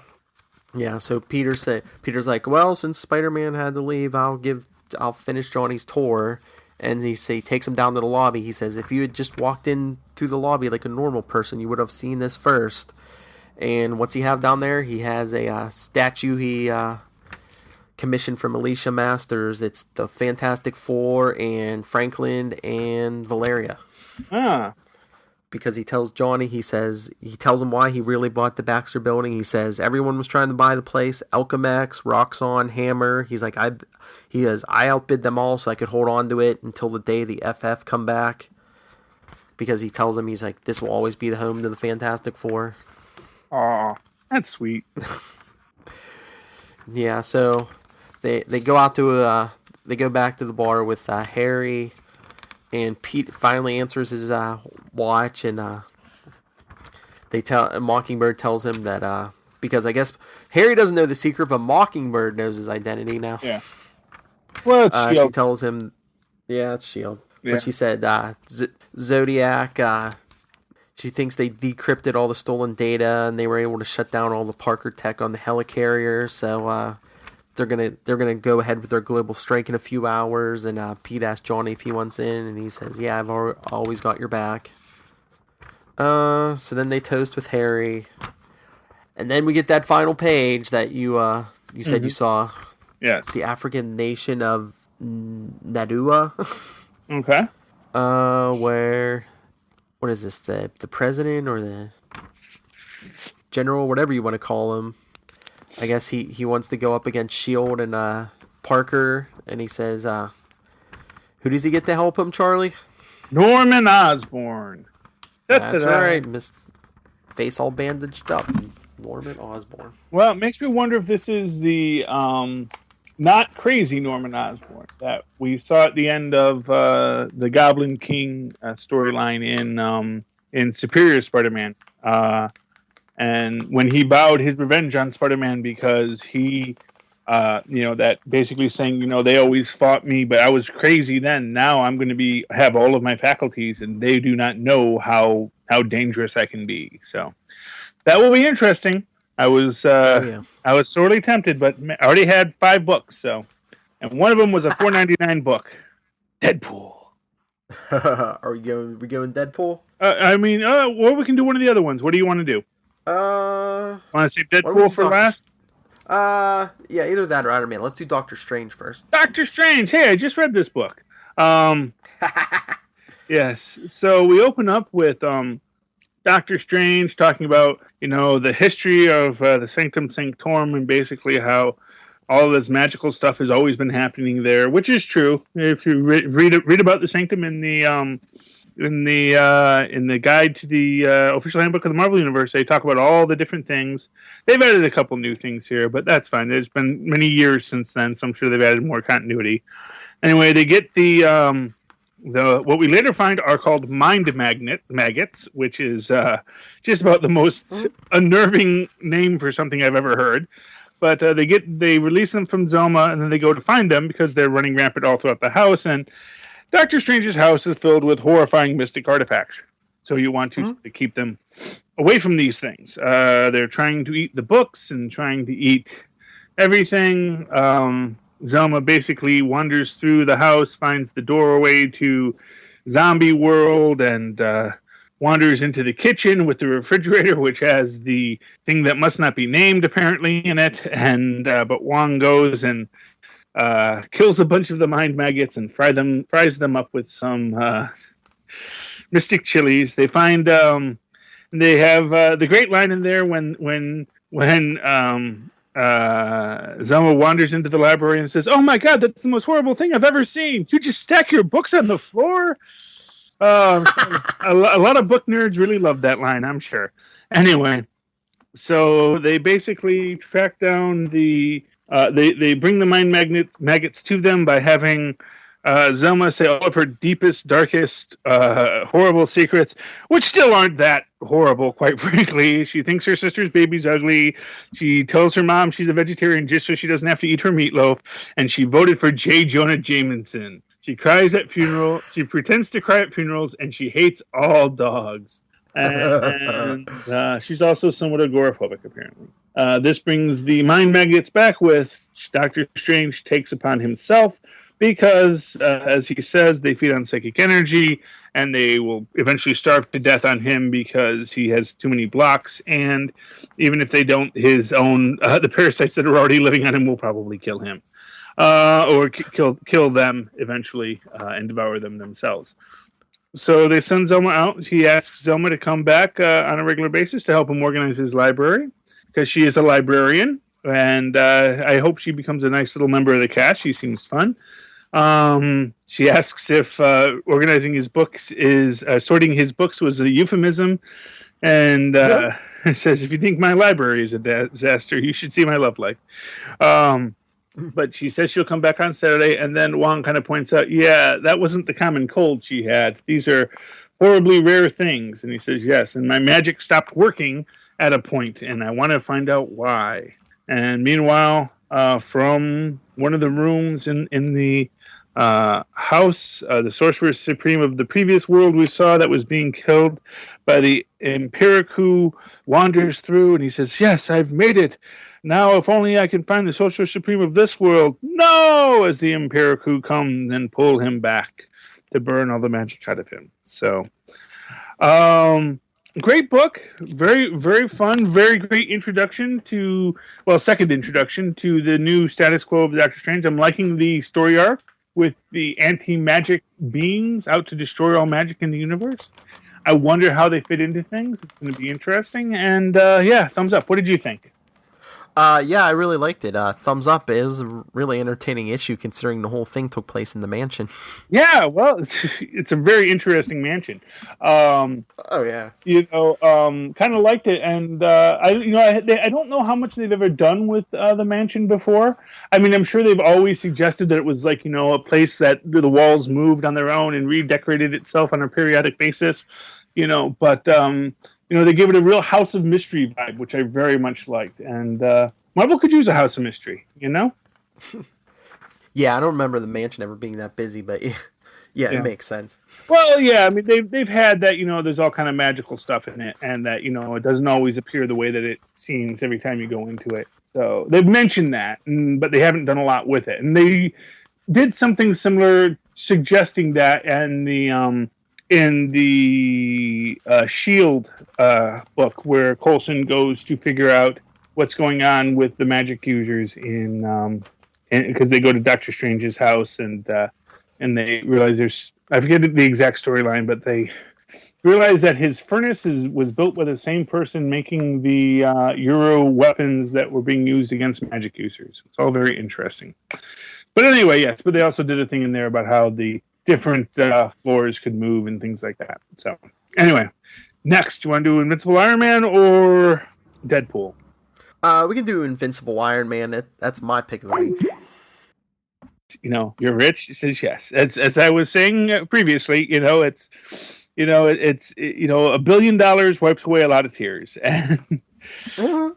A: So Peter's like, well, since Spider-Man had to leave, I'll finish Johnny's tour. And he takes him down to the lobby. He says, if you had just walked in through the lobby like a normal person, you would have seen this first. And what's he have down there? He has a statue he commissioned from Alicia Masters. It's the Fantastic Four and Franklin and Valeria. because he tells Johnny, he tells him why he really bought the Baxter building. He says everyone was trying to buy the place. Alchemex, Roxxon, Hammer. He's like, I outbid them all so I could hold on to it until the day the FF come back. Because he tells him, he's like, this will always be the home to the Fantastic Four.
B: Aw, that's sweet.
A: Yeah, so they go out to they go back to the bar with Harry, and Pete finally answers his watch, and Mockingbird tells him that because I guess Harry doesn't know the secret, but Mockingbird knows his identity now.
B: Yeah. Well, it's Shield.
A: She tells him, yeah, it's Shield.
B: Yeah.
A: But she said Zodiac. She thinks they decrypted all the stolen data, and they were able to shut down all the Parker tech on the helicarrier. So they're gonna go ahead with their global strike in a few hours. And Pete asks Johnny if he wants in, and he says, "Yeah, I've always got your back." So then they toast with Harry, and then we get that final page that you said you saw.
B: Yes.
A: The African nation of Nadua.
B: Okay.
A: Where, what is this? The president or the general, whatever you want to call him. I guess he wants to go up against Shield and Parker, and he says, who does he get to help him, Charlie?
B: Norman Osborn.
A: That's right, Miss face all bandaged up. Norman Osborn.
B: Well, it makes me wonder if this is the not crazy Norman Osborn that we saw at the end of the Goblin King storyline in Superior Spider-Man. And when he vowed his revenge on Spider-Man because he, that basically saying, they always fought me, but I was crazy then. Now I'm going to have all of my faculties, and they do not know how dangerous I can be. So that will be interesting. I was sorely tempted, but I already had 5 books. So, and one of them was a $4.99 book, Deadpool.
A: Are we going Deadpool?
B: Or we can do one of the other ones. What do you want to do? Want to say Deadpool for last?
A: Yeah, either that or Iron Man. Let's do Doctor Strange first.
B: Doctor Strange. Hey, I just read this book. Yes. So we open up with Doctor Strange talking about the history of the Sanctum Sanctorum and basically how all this magical stuff has always been happening there, which is true. If you read about the Sanctum in the guide to the official handbook of the Marvel Universe, they talk about all the different things. They've added a couple new things here, but that's fine. There's been many years since then, so I'm sure they've added more continuity. Anyway, they get the what we later find are called mind maggots, which is just about the most unnerving name for something I've ever heard. But they release them from Zelma, and then they go to find them because they're running rampant all throughout the house. And Doctor Strange's house is filled with horrifying mystic artifacts. So you want to keep them away from these things. They're trying to eat the books and trying to eat everything. Zelma basically wanders through the house, finds the doorway to zombie world, and wanders into the kitchen with the refrigerator, which has the thing that must not be named apparently in it. And but Wong goes and kills a bunch of the mind maggots and fries them up with some mystic chilies. They find they have the great line in there when Zelma wanders into the library and says, "Oh my God, that's the most horrible thing I've ever seen. You just stack your books on the floor." A lot of book nerds really love that line, I'm sure. Anyway, so they basically track down the they bring the mind maggots to them by having Zelma say all of her deepest, darkest, horrible secrets, which still aren't that horrible, quite frankly. She thinks her sister's baby's ugly. She tells her mom she's a vegetarian just so she doesn't have to eat her meatloaf. And she voted for J. Jonah Jameson. She cries at funerals. She pretends to cry at funerals, and she hates all dogs. And she's also somewhat agoraphobic, apparently. This brings the mind maggots back with Doctor Strange takes upon himself because, as he says, they feed on psychic energy, and they will eventually starve to death on him because he has too many blocks. And even if they don't, his own the parasites that are already living on him will probably kill him. Or kill them eventually and devour them themselves. So they send Zelma out. He asks Zelma to come back on a regular basis to help him organize his library because she is a librarian. And I hope she becomes a nice little member of the cast. She seems fun. She asks if organizing his books is sorting his books was a euphemism. And says, if you think my library is a disaster, you should see my love life. But she says she'll come back on Saturday, and then Wong kind of points out, yeah, that wasn't the common cold she had. These are horribly rare things. And he says, yes, and my magic stopped working at a point, and I want to find out why. And meanwhile, from one of the rooms in the house, the sorcerer supreme of the previous world we saw that was being killed by the Empiricu wanders through, and he says, yes, I've made it. Now, if only I can find the sorcerer supreme of this world. No! As the Empiricu come and pull him back to burn all the magic out of him. So, great book. Very, very fun. Very great introduction to, second introduction to the new status quo of Doctor Strange. I'm liking the story arc with the anti-magic beings out to destroy all magic in the universe. I wonder how they fit into things. It's going to be interesting. And thumbs up. What did you think?
A: Yeah, I really liked it. Thumbs up. It was a really entertaining issue considering the whole thing took place in the mansion.
B: Yeah, well, it's a very interesting mansion.
A: Oh yeah.
B: Kind of liked it, and I don't know how much they've ever done with the mansion before. I mean, I'm sure they've always suggested that it was like a place that the walls moved on their own and redecorated itself on a periodic basis. But they gave it a real House of Mystery vibe, which I very much liked. And Marvel could use a House of Mystery,
A: Yeah, I don't remember the mansion ever being that busy, but yeah, it makes sense.
B: Well, yeah, I mean, they've had that, there's all kind of magical stuff in it, and that, it doesn't always appear the way that it seems every time you go into it. So they've mentioned that, but they haven't done a lot with it. And they did something similar, suggesting that in the Shield book, where Coulson goes to figure out what's going on with the magic users because they go to Doctor Strange's house and they realize I forget the exact storyline, but they realize that his furnace was built by the same person making the Euro weapons that were being used against magic users. It's all very interesting. But anyway, yes, but they also did a thing in there about how the different floors could move and things like that. So anyway, next, you want to do Invincible Iron Man or Deadpool?
A: We can do Invincible Iron Man. That's my pick of the week.
B: You're rich. He says yes. As I was saying previously, it's $1 billion wipes away a lot of tears, and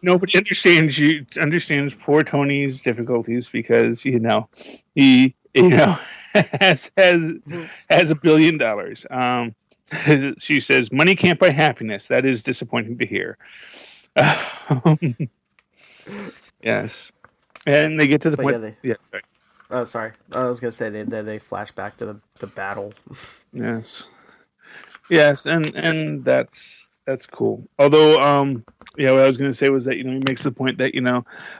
B: nobody understands poor Tony's difficulties because he has $1 billion. She says, money can't buy happiness. That is disappointing to hear. Yes. And they get to the point. Yes, sorry.
A: Oh, sorry. I was going to say they flash back to the battle.
B: Yes. Yes, and that's cool. Although, what I was going to say was that, he makes the point that,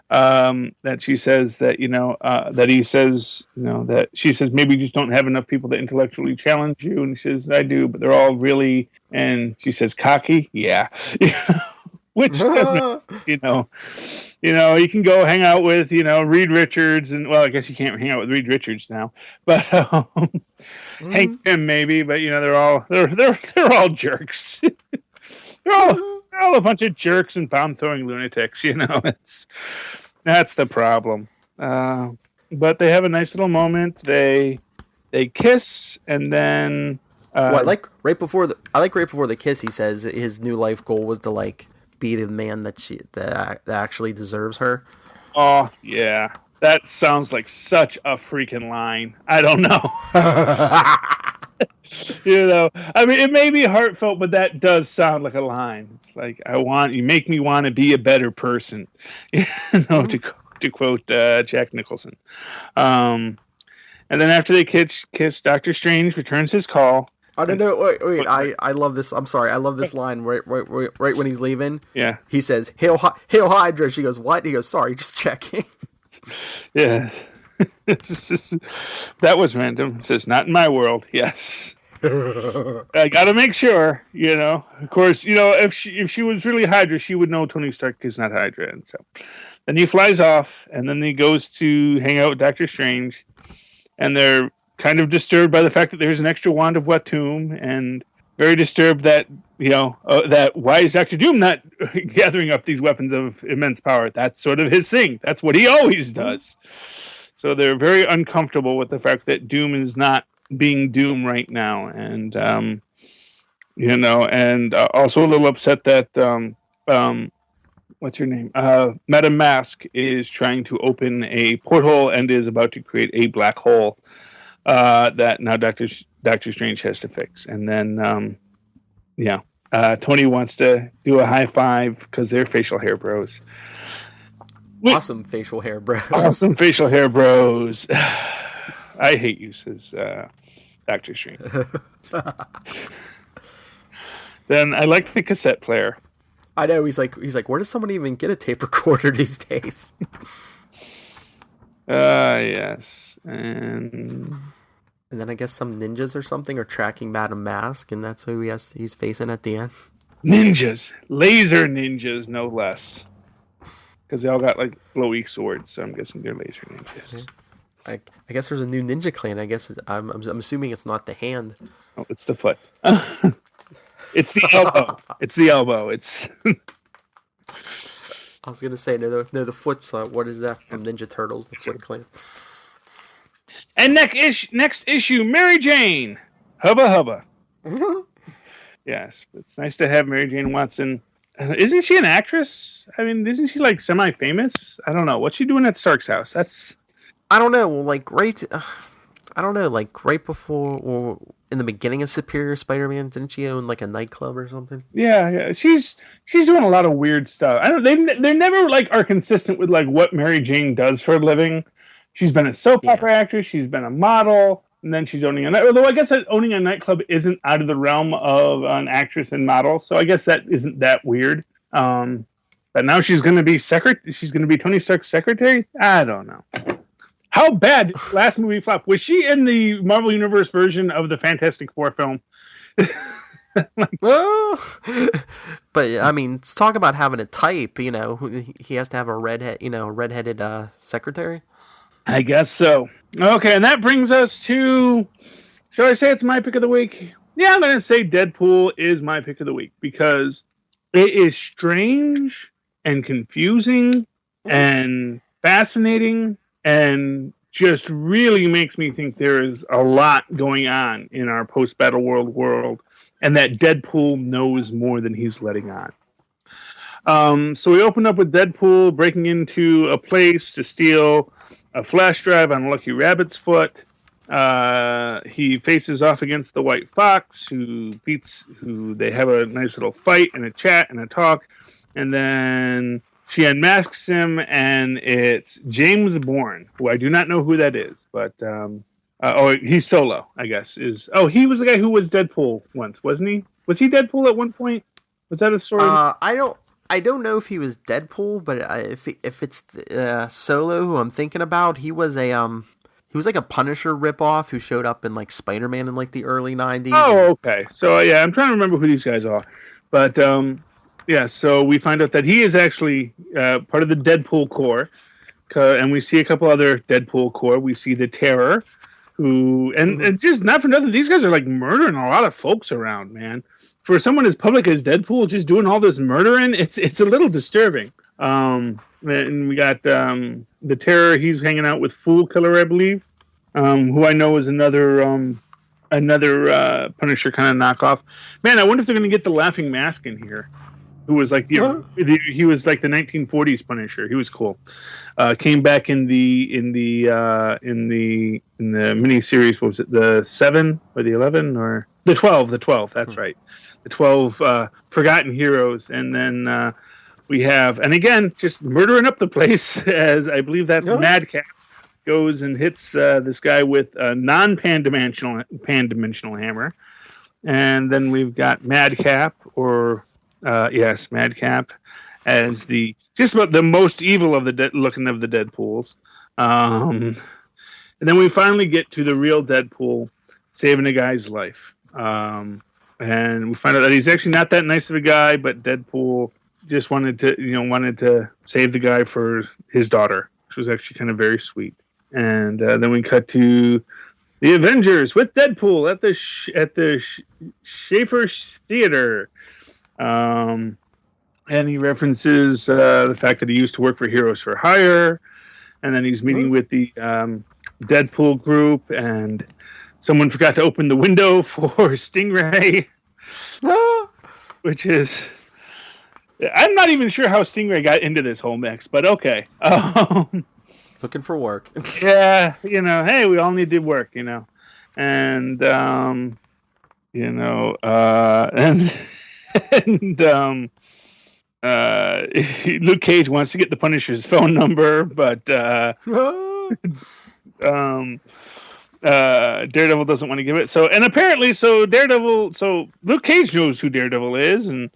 B: that she says that, that he says, that she says, maybe you just don't have enough people to intellectually challenge you. And she says, I do, but they're all really, and she says, cocky. Yeah. Which doesn't, you can go hang out with, Reed Richards, and I guess you can't hang out with Reed Richards now, but Hank Pym maybe, but they're all jerks. they're all a bunch of jerks and bomb throwing lunatics. That's the problem. But they have a nice little moment. They kiss, and then
A: right before the kiss, he says his new life goal was to be the man that actually deserves her.
B: Oh yeah, that sounds like such a freaking line. I don't know. I mean, it may be heartfelt, but that does sound like a line. It's like, you make me want to be a better person. To quote Jack Nicholson. And then after they kiss, Doctor Strange returns his call.
A: Oh no! Wait! I love this. I'm sorry. I love this line right when he's leaving.
B: Yeah.
A: He says, "Hail Hydra." She goes, "What?" He goes, "Sorry, just checking."
B: Yeah. That was random. It says, "Not in my world." Yes. I got to make sure, Of course, if she was really Hydra, she would know Tony Stark is not Hydra, and so then he flies off, and then he goes to hang out with Doctor Strange, and they're kind of disturbed by the fact that there's an extra wand of Watum, and very disturbed that that why is Doctor Doom not gathering up these weapons of immense power? That's sort of his thing. That's what he always does. So they're very uncomfortable with the fact that Doom is not being Doom right now, and also a little upset that what's her name? Madame Mask is trying to open a porthole and is about to create a black hole that now Doctor Strange has to fix. And then, Tony wants to do a high five because they're facial hair bros.
A: Awesome facial hair bros.
B: Awesome facial hair bros. I hate you, says Doctor Strange. Then I like the cassette player.
A: I know, he's like, where does someone even get a tape recorder these days?
B: Yes. And
A: then I guess some ninjas or something are tracking Madame Mask, and that's who he's facing at the end.
B: Ninjas. Laser ninjas, no less. Because they all got, like, glowy swords, so I'm guessing they're laser ninjas.
A: I guess there's a new ninja clan. I guess I'm assuming it's not the hand.
B: Oh, it's the foot. It's the elbow. It's the elbow. It's...
A: I was going to say, no, the foot's, what is that from Ninja Turtles, the Foot Clan.
B: And next issue, Mary Jane. Hubba hubba. Yes, it's nice to have Mary Jane Watson. Isn't she an actress? I mean, isn't she like semi-famous? I don't know. What's she doing at Stark's house?
A: I don't know. Like right before or in the beginning of Superior Spider-Man, didn't she own like a nightclub or something?
B: Yeah. She's doing a lot of weird stuff. I don't. They never like are consistent with like what Mary Jane does for a living. She's been a soap opera actress. She's been a model. And then she's owning a night. Although I guess that owning a nightclub isn't out of the realm of an actress and model, so I guess that isn't that weird. But now she's going to be She's going to be Tony Stark's secretary. I don't know. How bad did the last movie flop? Was she in the Marvel Universe version of the Fantastic Four film?
A: But I mean, let's talk about having a type. He has to have a redheaded secretary.
B: I guess so. Okay, and that brings us to... Shall I say it's my pick of the week? Yeah, I'm going to say Deadpool is my pick of the week because it is strange and confusing and fascinating and just really makes me think there is a lot going on in our post-Battle world and that Deadpool knows more than he's letting on. So we open up with Deadpool breaking into a place to steal a flash drive on Lucky Rabbit's foot. He faces off against the White Fox, who they have a nice little fight and a chat and a talk. And then she unmasks him, and it's James Bourne, who I do not know who that is. But, he's Solo, I guess. He was the guy who was Deadpool once, wasn't he? Was he Deadpool at one point? Was that a story?
A: I don't know if he was Deadpool, but if it's Solo who I'm thinking about, he was like a Punisher ripoff who showed up in like Spider-Man in like the early 90s.
B: Oh, okay. So yeah, I'm trying to remember who these guys are, but so we find out that he is actually part of the Deadpool Corps, and we see a couple other Deadpool Corps. We see the Terror, who and just not for nothing, these guys are like murdering a lot of folks around, man. For someone as public as Deadpool just doing all this murdering, it's a little disturbing. And we got the Terror. He's hanging out with Fool Killer, I believe, who I know is another Punisher kind of knockoff. Man, I wonder if they're going to get the Laughing Mask in here, who was like he was like the 1940s Punisher. He was cool. Came back in the miniseries. What was it, the 7 or the 11 or the 12? The 12. That's right. The 12 forgotten heroes, and then we have, and again, just murdering up the place, as I believe that's Madcap goes and hits this guy with a pan-dimensional hammer, and then we've got Madcap, Madcap, as just about the most evil of the looking of the Deadpools, and then we finally get to the real Deadpool saving a guy's life. And we find out that he's actually not that nice of a guy, but Deadpool just wanted to save the guy for his daughter, which was actually kind of very sweet. And then we cut to the Avengers with Deadpool at the Schaefer Theater. And he references the fact that he used to work for Heroes for Hire. And then he's meeting with the Deadpool group, and someone forgot to open the window for Stingray. Which is... I'm not even sure how Stingray got into this whole mix, but okay.
A: Looking for work.
B: Yeah, hey, we all need to work, and Luke Cage wants to get the Punisher's phone number, but Daredevil doesn't want to give it. So Luke Cage knows who Daredevil is, and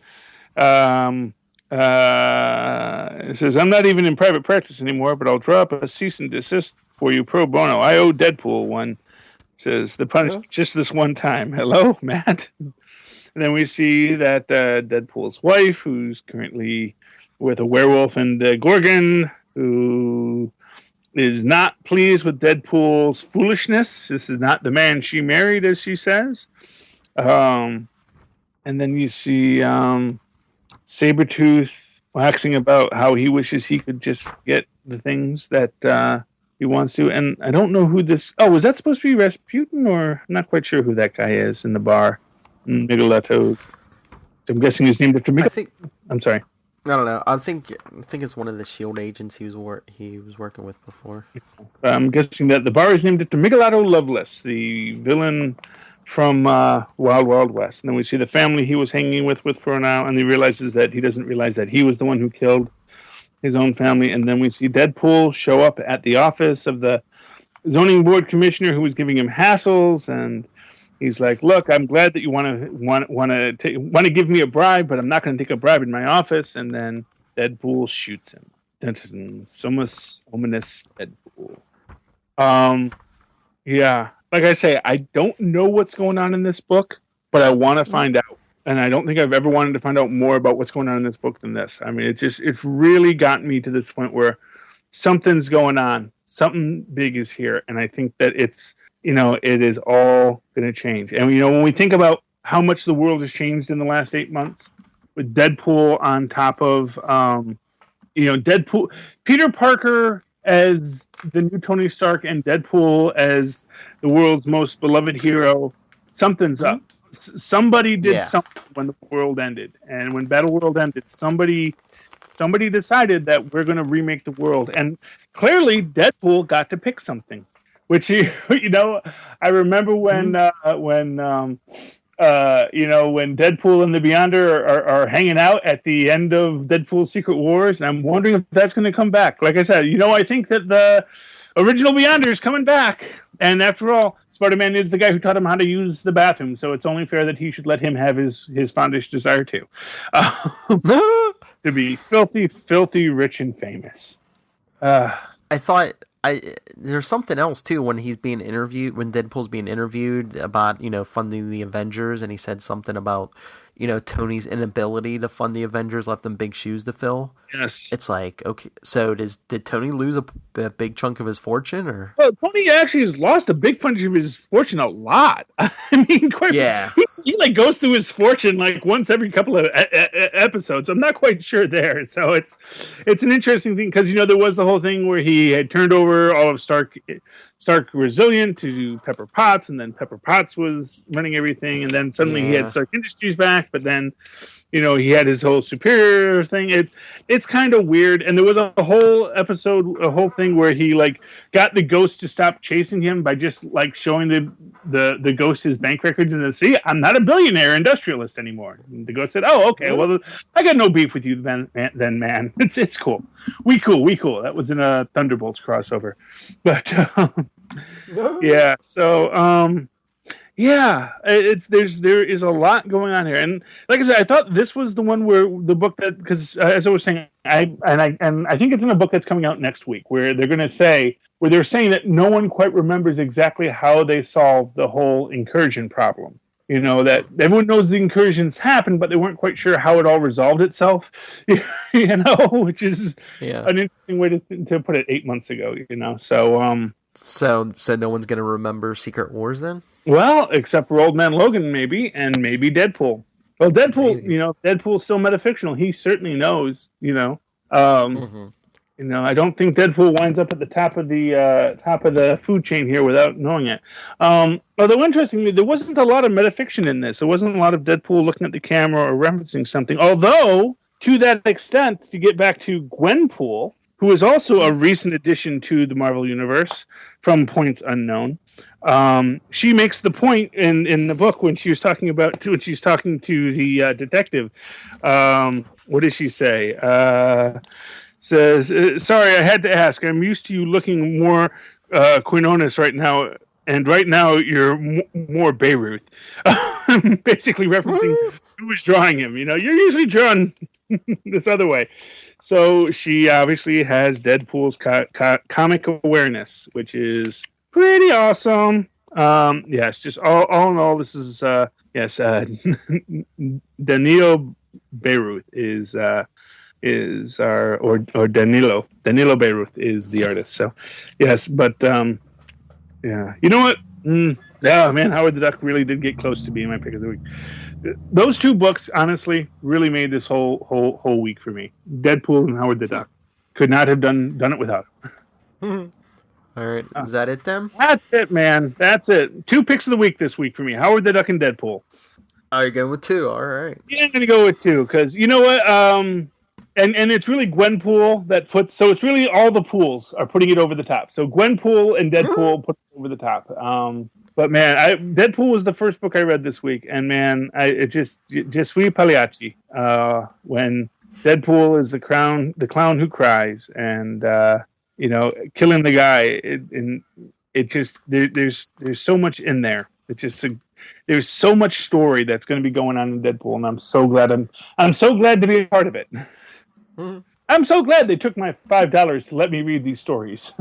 B: it says, "I'm not even in private practice anymore, but I'll draw up a cease and desist for you pro bono. I owe Deadpool one." It says, "The Punisher just this one time. Hello, Matt." And then we see that Deadpool's wife, who's currently with a werewolf and a Gorgon, who is not pleased with Deadpool's foolishness. This is not the man she married, as she says. And then you see Sabretooth waxing about how he wishes he could just get the things that he wants to. And I don't know who this... Oh, was that supposed to be Rasputin? Or I'm not quite sure who that guy is in the bar. Migalotos. I'm guessing his name after Migalotos. I'm sorry.
A: I don't know. I think it's one of the S.H.I.E.L.D. agents he was working with before.
B: I'm guessing that the bar is named after Migalato Loveless, the villain from Wild Wild West. And then we see the family he was hanging with for now, and he realizes that he doesn't realize that he was the one who killed his own family. And then we see Deadpool show up at the office of the zoning board commissioner who was giving him hassles, and he's like, "Look, I'm glad that you want to give me a bribe, but I'm not going to take a bribe in my office." And then Deadpool shoots him. Sumus ominous Deadpool. Yeah, like I say, I don't know what's going on in this book, but I want to find out. And I don't think I've ever wanted to find out more about what's going on in this book than this. I mean, it's really gotten me to this point where something's going on. Something big is here, and I think that it is all going to change. And when we think about how much the world has changed in the last 8 months, with Deadpool on top of, Deadpool, Peter Parker as the new Tony Stark, and Deadpool as the world's most beloved hero, something's up. Somebody did something when the world ended, and when Battle World ended, somebody decided that we're going to remake the world, and clearly Deadpool got to pick something. Which I remember when Deadpool and the Beyonder are hanging out at the end of Deadpool's Secret Wars, and I'm wondering if that's going to come back. Like I said, I think that the original Beyonder is coming back, and after all, Spider-Man is the guy who taught him how to use the bathroom, so it's only fair that he should let him have his fondest desire too, to be filthy, rich, and famous.
A: I thought there's something else too when Deadpool's being interviewed about funding the Avengers, and he said something about Tony's inability to fund the Avengers left him big shoes to fill.
B: Yes,
A: it's like, okay, so did Tony lose a big chunk of his fortune, or?
B: Well, Tony actually has lost a big chunk of his fortune a lot. I mean, he goes through his fortune once every couple of episodes. I'm not quite sure there, so it's an interesting thing because there was the whole thing where he had turned over all of Stark Resilient to Pepper Potts, and then Pepper Potts was running everything, and then suddenly he had Stark Industries back, but then he had his whole Superior thing. It's kind of weird, and there was a whole thing where he got the Ghost to stop chasing him by just showing the Ghost his bank records and see, I'm not a billionaire industrialist anymore. And the Ghost said, "Oh, okay, well, I got no beef with you then, man. It's cool. We cool. That was in a Thunderbolts crossover, but yeah. So yeah, there is a lot going on here, and like I said, I thought this was the one where the book that, because as I was saying, I think it's in a book that's coming out next week where they're saying that no one quite remembers exactly how they solved the whole incursion problem, That everyone knows the incursions happened, but they weren't quite sure how it all resolved itself. Which is an interesting way to put it. 8 months ago,
A: So no one's gonna remember Secret Wars then?
B: Well, except for Old Man Logan, maybe, and maybe Deadpool. Well, Deadpool, maybe. Deadpool's still metafictional. He certainly knows. I don't think Deadpool winds up at the top of the food chain here without knowing it. Although interestingly, there wasn't a lot of metafiction in this. There wasn't a lot of Deadpool looking at the camera or referencing something. Although, to that extent, to get back to Gwenpool, who is also a recent addition to the Marvel Universe from points unknown. She makes the point in the book when she's talking to the detective. What does she say? Says, sorry, I had to ask. I'm used to you looking more Quinones right now, and right now you're more Beirut. Basically referencing who was drawing him. You're usually drawn this other way. So she obviously has Deadpool's comic awareness, which is pretty awesome. Yes, just all in all, this is Danilo Beirut is our or Danilo Beirut is the artist. So yes, but you know what? Man, Howard the Duck really did get close to being my pick of the week. Those two books, honestly, really made this whole week for me. Deadpool and Howard the Duck. Could not have done it without
A: him. All right, is that it then?
B: That's it, man. That's it. 2 picks of the week this week for me: Howard the Duck and Deadpool.
A: Oh, you're going with 2. All right.
B: Yeah, I'm gonna go with 2 because you know what? And it's really Gwenpool that puts. So it's really all the pools are putting it over the top. So Gwenpool and Deadpool put it over the top. But man, Deadpool was the first book I read this week, and man, it just sui Pagliacci. When Deadpool is the clown who cries, and killing the guy, there's so much in there. It's just there's so much story that's going to be going on in Deadpool, and I'm so glad to be a part of it. Mm-hmm. I'm so glad they took my $5 to let me read these stories.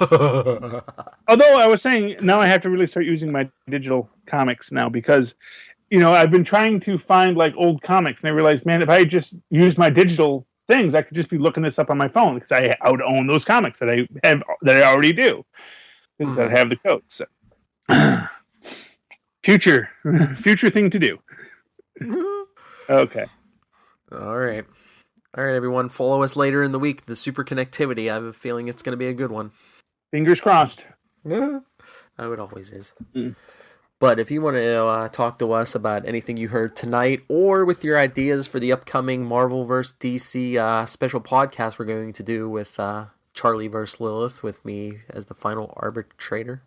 B: Although I was saying, now I have to really start using my digital comics now because, I've been trying to find like old comics, and I realized, man, if I just use my digital things, I could just be looking this up on my phone because I would own those comics that I already do since I have the code. So, future thing to do. Okay.
A: All right, everyone. Follow us later in the week. The Super Connectivity. I have a feeling it's going to be a good one.
B: Fingers crossed.
A: Oh, it always is. But if you want to talk to us about anything you heard tonight, or with your ideas for the upcoming Marvel vs. DC special podcast we're going to do with Charlie vs. Lilith, with me as the final arbitrator,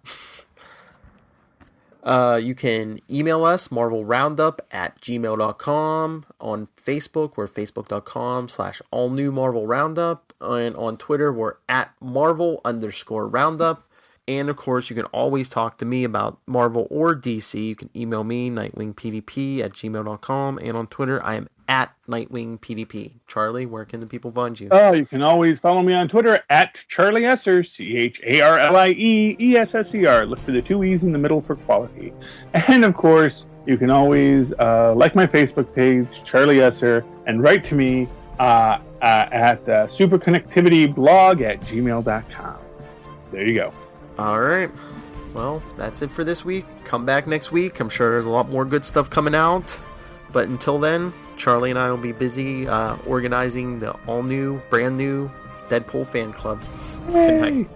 A: you can email us, marvelroundup@gmail.com. On Facebook, we're facebook.com/All New Marvel Roundup. And on Twitter, we're @Marvel_Roundup. And of course, you can always talk to me about Marvel or DC. You can email me, nightwingpdp@gmail.com. And on Twitter, I am @NightwingPDP. Charlie, where can the people find you?
B: You can always follow me on Twitter @CharlieEsser, CharlieEsser. Look for the 2 E's in the middle for quality. And of course, you can always like my Facebook page, Charlie Esser, and write to me at superconnectivityblog@gmail.com. There you go.
A: All right. Well, that's it for this week. Come back next week. I'm sure there's a lot more good stuff coming out. But until then, Charlie and I will be busy organizing the brand new Deadpool fan club. Yay. Good night.